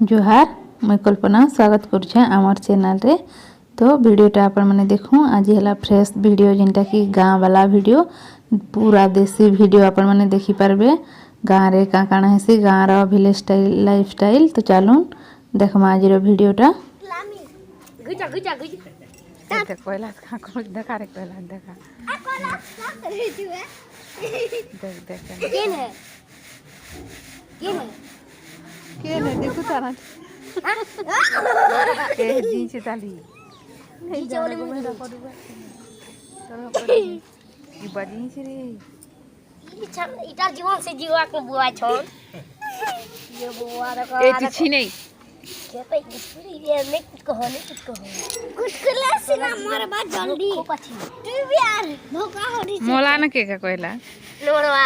जोहार मैं कल्पना स्वागत करुछे आमर चैनल रे। तो वीडियोटा आपण माने देखूँ आज है फ्रेश वीडियो जेनटा कि गाँ वाला वीडियो पूरा देसी वीडियो आपण माने देखि पारबे। गाँ रे का काना हेसी गाँ रो विलेज स्टाइल लाइफ स्टाइल। तो चलून देखमा आज रो वीडियोटा। गुजा गुजा गुजा देख कोइला का को देखा रे कोइला देखा देख देख केन है के ने देखु तारा ए नीचे ताली नीचे वाले में ई बाजी से रे इटा जीवन से जीवा को बुआ छोड़ ये बुआ रा ए तिछि नहीं केते स्कूल ये में कुछ कहो कुछ क्लास ना मार बा जल्दी तू भी यार धोखा हो रही मोला न के का कहला लोड़वा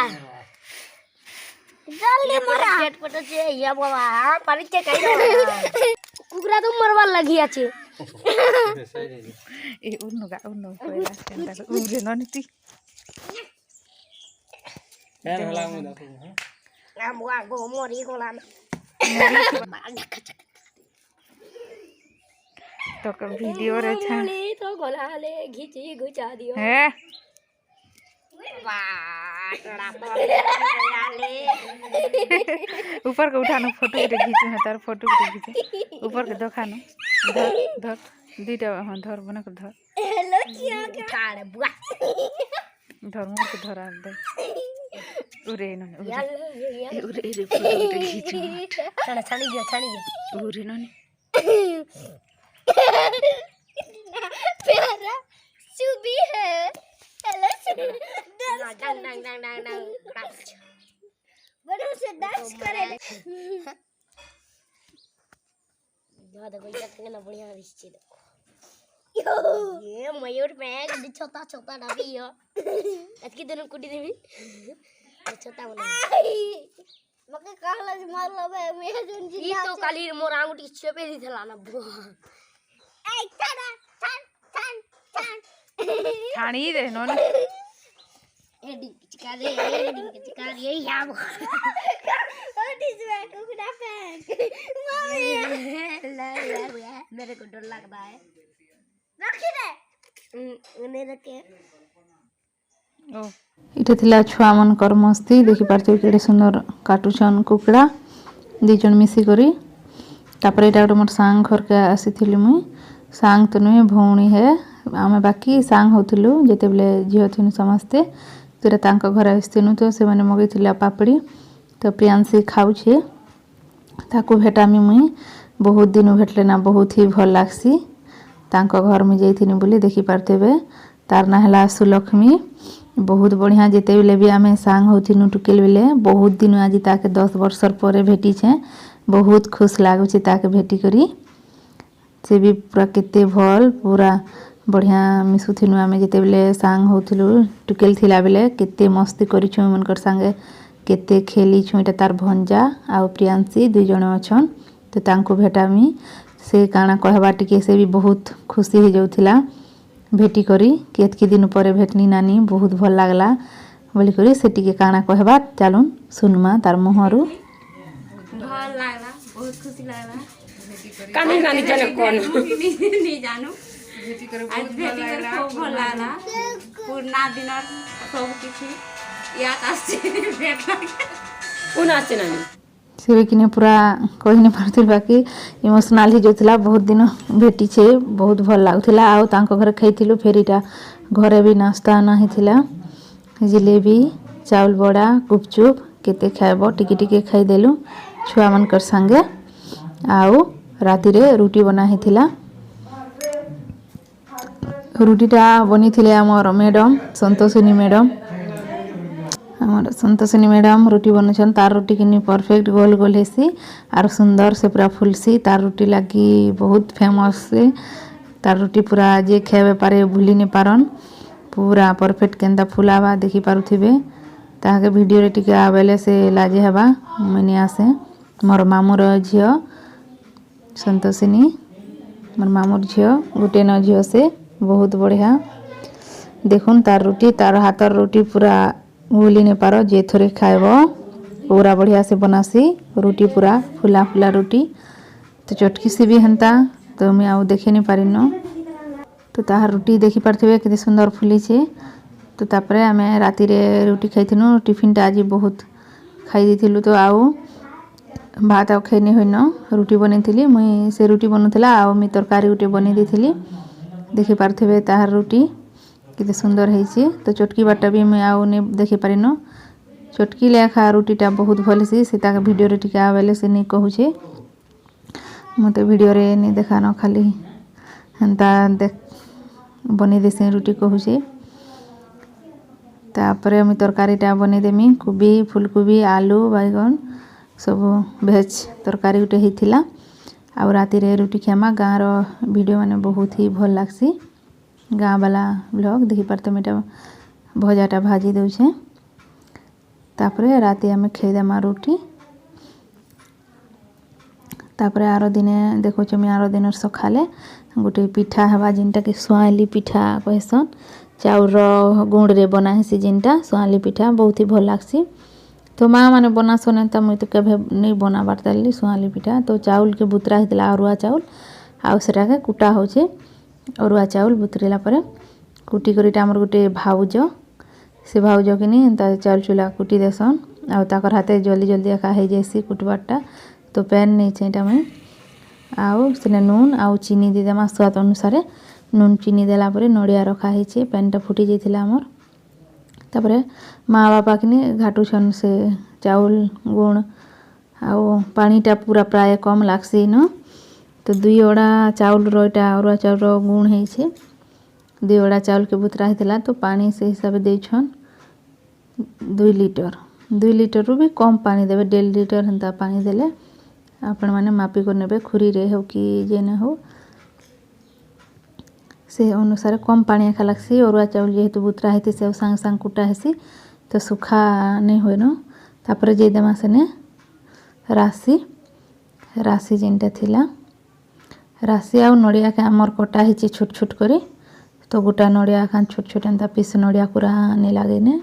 जल्दी मरा पेट पट छे या बाबा परिचय कई कुकरा तो मरवा लगी आछे ए उन्नो कहला सेंटा उरे न नीति पैर हला मु देखो ना बुआ गो मोरी कोला तो का वीडियो रे छा तो गोला ले घिची घुचा दियो है ऊपर के उठानो फोटो रे खींचू है तार फोटो रे खींचे ऊपर के दिखानो धर धर दीटा हां धर बना के धर हेलो किया के काड़ बुआ धर मुंह के धरा दे उरे न उरे रे फोटो रे खींचू छानी गया उरे न प्यारा सुबी है हेलो डंग बड़े से डांस करे दादा कोई चक्कर ना बढ़िया रिश्ते ये मयूर में छोटा छोटा डाबी हो इसकी दोनों कुटी देवी छोटा बना मके कहला मार लबे मैं जोन जी ई तो काली मोर आंगुठी छेपे दी थला ना बुआ ए छाड़ा छान छाणी दे नो एडी चिकारी या दिस वे कुकड़ा फैन मम्मी ला यार मेरे को डर लग रहा है रखी दे उन्हें रखे ओ इटे थिला छुआ मन कर मस्ती देखि पारते केडे सुंदर काटुछन कुकड़ा दी जन मिसी करी तापर एटा मोर सांग घर के आसीथिली मुई सांग तो नुहे भौणी है आमे बाकी सांग होतिलु जेते बेले झियो थिनु समस्ते तेरे तांको घर आस्तिनु तो से माने मगैथिला पापड़ी तो प्रियांशी खाउ छे ताको भेटामी मुई बहुत दिन भेटले ना बहुत ही भल लागसी तांको घर में जैथिनी बोली देखि पारतेबे तार ना हला सुलक्ष्मी बहुत बढ़िया जेते बेले भी आमे सांग होथिनु टुकेल बेले बहुत दिन आज ताके 10 वर्ष पर भेटी छे बहुत खुश लागु छे ताके भेटी करी से भी पूरा केते भल पूरा बढ़िया मिसुथिनु आमे जेते बेले सांग होथिलु टुकेल थिला बेले केते मस्ती करी छु मनकर संगे केते खेली छु एटा तार भंजा आ प्रियांशी दुई जण अछन तो तांको भेटामी से काना कहबा टिके से भी बहुत खुशी हो जाउथिला भेटी करी केतकी दिन परे भेटनी नानी बहुत भल लागला बोली करी से टिके काना कहबा चलुन सुनमा तार मोहरु भल लागला बहुत खुशी लागला कानी नानी जाने कोन नहीं जानो भेटी करे आज भेटी करे खूब भल लागला पुरना दिनर सब किछि याद आछे भेटला कोन आछे नानी से किने पूरा कहि न पारथिल बाकी इमोशनल ही जोथिला बहुत दिन भेटी छे बहुत भल लागथिला आ तांको घर खाइथिलु फेरीटा घरे भी नाश्ता नाही थिला जिलेबी चावल बड़ा गुपचुप केते खाइबो टिके टिके खाइ देलु छुआ मन कर संगे आउ राति रे रोटी बना हिथिला रोटीटा बनी थिले हमर मैडम संतोषिनी मैडम हमर संतोषिनी मैडम रोटी बनछन तार रोटी किनी परफेक्ट गोल गोल हेसी आर सुंदर से पूरा फुलसी तार रोटी लागी बहुत फेमस से तार रोटी पूरा जे खेबे पारे भूली ने पारन पूरा परफेक्ट केंदा फुलावा देखि पारुथिबे ताके वीडियो रे टिके आबेले से लाजे हबा मने आसे मोर मामूर झियो संतोषिनी मोर मामूर झियो गुटे न झियो से बहुत बढ़िया देखुन तार रोटी तार हाथर रोटी पूरा भूली ने पारो जे थोरे खाइबो पूरा बढ़िया से बनासी रोटी पूरा फुला फुला रोटी तो चटकी सी भी हेन्ता तो मुई आउ देखे नहीं पारिन तो ताहार रुटी देखि पारथिबे केते सुंदर फुली छे। तो तापरे आमे राती रे रुटी खाइथिनु टिफिन टा आज बहुत खाई दिथिलु तो आउ भात आउ खाई नहीं होइनो रुटी बनेथिली मुई से रुटी बनुथला आउ मी तरकारी गुटे बने देथिली देखि पारथिबे ताहार रुटी केते सुंदर हेछि। तो चटकी बाटा भी मुई आउ ने देखि पारिनो चटकी लेखा रुटीटा बहुत भल से सीता वीडियो रे टिका आवेले से नहीं कहू छे मते वीडियो रे नहीं देखानो खाली हेन्ता देख बने देसे रुटी कहू छे। तापरे मुई तरकारीटा बने देमी कोबी फुलकोबी आलू बैगन सब भेज तरकारी गुटे हेतिला आ राती रे रुटी खामा गाँ रो वीडियो माने बहुत ही भल लागसी गाँ वाला ब्लॉग देखि पारते मेटा भजाटा भाजी दउछे। तापरे राती आमे खाइदेमा रुटी तापरे आरो दिने देखो छे आरो दिन सखाले गोटे पिठा हवा जिनटा कि सुआली पिठा कहसन चाउर गुड़ रे बना हेसी जिनटा सुआली पिठा बहुत ही भल लागसी। तो माँ माने बनासन एंता मुई तो केभे नहीं बना बारताली सुआली पिठा तो चाउल के बुतरा हेतला अरुआ चाउल आउ सेटा के कुटा होचे अरुआ चाउल बुतरेला परे कुटी करिटा हमर गोटे भाउज से भाउज किनी एंता चाउल चुला कुटी देसन आउ ताकर हाथे जल्दी जल्दी एका हे जैसी कुटबाटा तो पैन नहीं छैटा मैं आउ सेने नून आउ चीनी दे देमा स्वाद अनुसार नून चीनी देला परे नड़िया रखा हेछि पैनटा फुटी जाइथिला हमर। तापरे माँ बापा किनी घाटू छन से चाउल गुण आउ पानीटा पूरा प्राय कम लागसी न तो दुई ओड़ा चाउल रोटा अरुआ चाउल रो गुण हेछि दुई ओड़ा चाउल के बुतरा हेतिला तो पानी से हिसाब दे छन 2 लीटर रु भी कम पानी देबे 1.5 लीटर हंता पानी देले आपण माने मापी को नेबे खुरी रे हो कि जेने हो से अनुसार कम पानी एखा लागसी अरुआ चाउल जेहेतु बुतरा हेति से संग संग कुटा हेसी तो सुखा नहीं होइनो। तापरे जे देमा सेने राशि जेनटा थिला राशि आउ नड़िया के हमर कटा हेछि छोट छोट करी तो गोटा नड़िया खान छोट छोट एंता पीस नड़िया पूरा नहीं लागे ने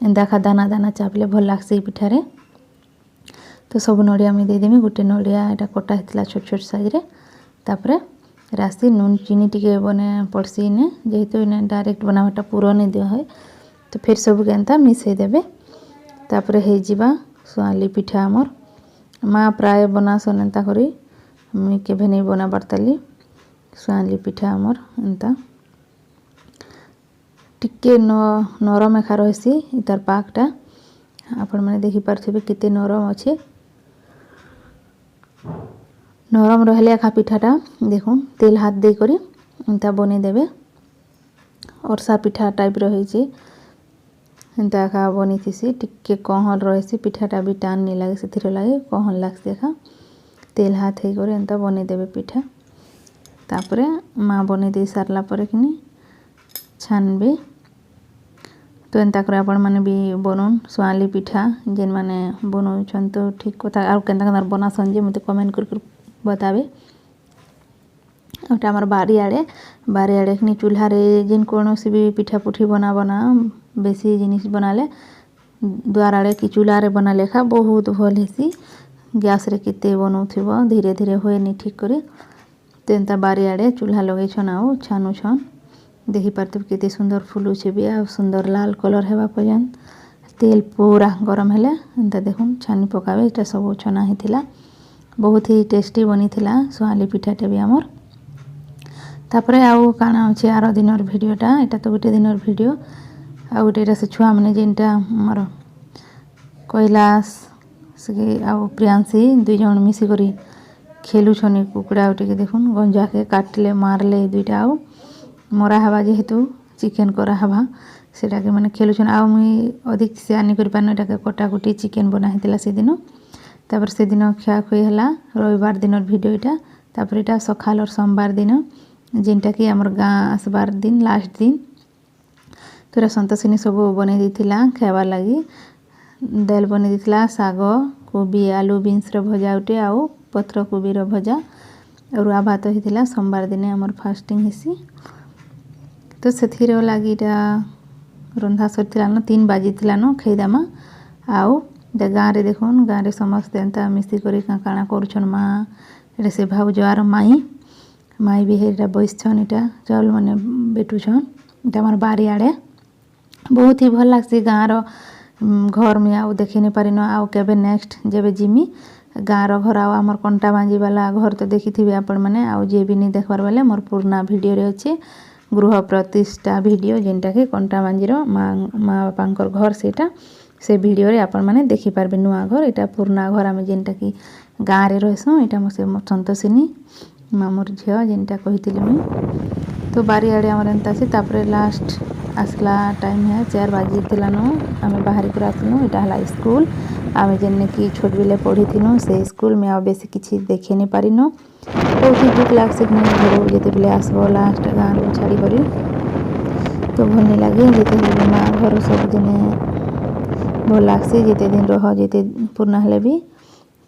एंता खा दाना दाना चापले भल लागसी पिठारे तो सब नड़िया मुई देदेमी गोटे नड़िया एटा कटा हेतला छोट छोट साइज रे तापरे राशि नून चीनी टिके बने पड़सी ने जेहेतु ने डायरेक्ट बनावाटा पूरा नहीं दिया है तो फिर सब के एंता मिसई देबे तापरे हे जिबा सुआली पिठा हमर माँ प्राय बनासन एंता करी मुई केभे नहीं बना बारताली सुआली पिठा हमर एंता टिके नरम एखा रहसी इतार पाकटा आपण माने देखि पारथिबे केते नरम अछि नरम रहले एखा पिठाटा देखुन तेल हाथ दे करी एंता बने देबे अरसा पिठा टाइप रहिछि एंता एखा बनी थिसी टिके कहल रहसी पिठाटा भी टान नहीं लागे सेथिर लागे कहल लागसी एखा तेल हाथ हे करे एंता बने देबे पिठा तापरे माँ बने दे सारला परे किनी छानबे तो एंता करे आपण माने भी बनन सुआली पिठा जेन माने बनौछन तो ठीक कथा आउ केनता केनता बनासन जे मते कमेंट कर बताबे। ओटा हमर बारी आड़े खनी चूल्हा रे जेन कोनोसी भी पिठा पुठी बना बेसी जिनिस बनाले द्वार आड़े कि चूल्हा रे बना लेखा बहुत भल हेसी गैस रे केते बनौथिबो धीरे धीरे होए नि ठीक करे तो एंता बारी आड़े चूल्हा लगे छन आउ छानु छन देखि पारथिब केते सुंदर फुलुछे भी आ सुंदर लाल कलर हेबा पर्यंत तेल पूरा गरम हेले एंता देखुन छानी पकाबे एटा सब छना हेतिला बहुत ही टेस्टी बनी थिला सुआली पिठाटे भी हमर। तापरे आउ काना अछि आरो दिनर वीडियोटा एटा तो गोटे दिनर वीडियो आ गोटे से छुआ माने जेनटा हमर कैलाश से आउ प्रियांशी दुई जन मिसी करी खेलु छनी कुकुड़ा उठे देखुन गंजा के काटले मारले दुईटा आउ मरा हवा जेहेतु चिकेन करा हवा सेटा के माने खेलु छन आउ मुई अधिक से आनी कर पानो एटा के कटा कुटी चिकेन बना हेतिला से दिन तापर से दिन खिया खुई हला रविवार दिनर वीडियो एटा तापर एटा सखाल और सोमवार दिन जेनटा कि हमर गाँ आसबार दिन लास्ट दिन तोरा संतोषिनी सब बने देथिला खाइबार लागी दाल बने देथिला साग कोबी आलू बीन्स रो भजा उठे आउ पत्र कोबी रो भजा अरुआ भात हेतिला सोमवार दिन हमर फास्टिंग हेसी तो सेथिर लागी एटा रंधा सरथिला न 3 बाजी थिला न खाइदामा आउ इटा गाँव रे देखुन गाँव रे समस्ते एंता मिसिकरी काଣା करुछन माँ इटा से भाउज आर माई भी हेटा बसछन इटा चाउल माने बेटुछन इटा हमर बारी आड़े बहुत ही भल लागसी गाँव घर में आउ देखि नहीं पारिन आउ केबे नेक्स्ट जेबे जिमी गाँव घर आउ आमर कंटा बांजी वाला घर तो देखिथिबे आपण माने आउ जे भी नहीं देखबार बेले मोर पुराना वीडियो रे अछि गृह प्रतिष्ठा वीडियो जेनटा कि कंटा बांजीर माँ बापांकर घर सेटा से वीडियो रे आपण माने देखि पारबे नुआ घर एटा पुराना घर आमे जेनटा कि गाँव रे रहसु एटा मो से संतोषिनी मामूर झियो जेनटा कहितिली मुई तो बारी आड़े आमर एंता से तापरे लास्ट आसला टाइम है 4 बाजी थिलानो आमे बाहरी कर आसनु एटा हला स्कूल आमे जेने कि छोट बिले पढ़ी थिनु से स्कूल में आ बेसी किछि देखे नहीं पारिनो बहुत ही दुख लागसे कि घर जेते बिले आसबो लास्ट गाँव को छाड़ी करी तो भल नहीं लगे जेते माँ घर सब दिने भल लागसे जेते दिन रह जेते पुराना हेले भी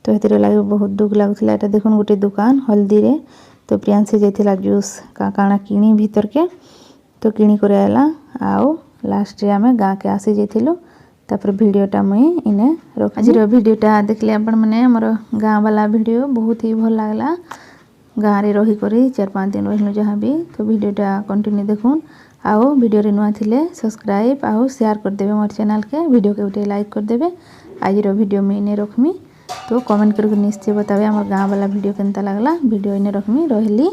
तो हेतिर लगे बहुत दुख लागुला एटा देखुन गोटे दुकान हल्दी रे तो प्रियांशी जाइथिला जूस काଣା किणी भीतर के तो किणी करे आला आओ लास्ट रे आमे गाँ के आसी जाइथिलु तापर वीडियोटा मुई इने रख आज वीडियोटा देखले आपण माने हमर गाँ वाला वीडियो बहुत ही भल लागला गाँ रे रही करी 4-5 दिन रहिनु जहाँ भी तो वीडियोटा कंटिन्यू देखुन आओ वीडियो रे नुआ थिले सब्सक्राइब आओ शेयर कर देबे मोर चैनल के वीडियो के उठे लाइक कर देबे आज वीडियो में इने रखमी तो कमेंट करके निश्चय बतावे हमर गाँ वाला वीडियो केनता लागला वीडियो इने रखमी रहली।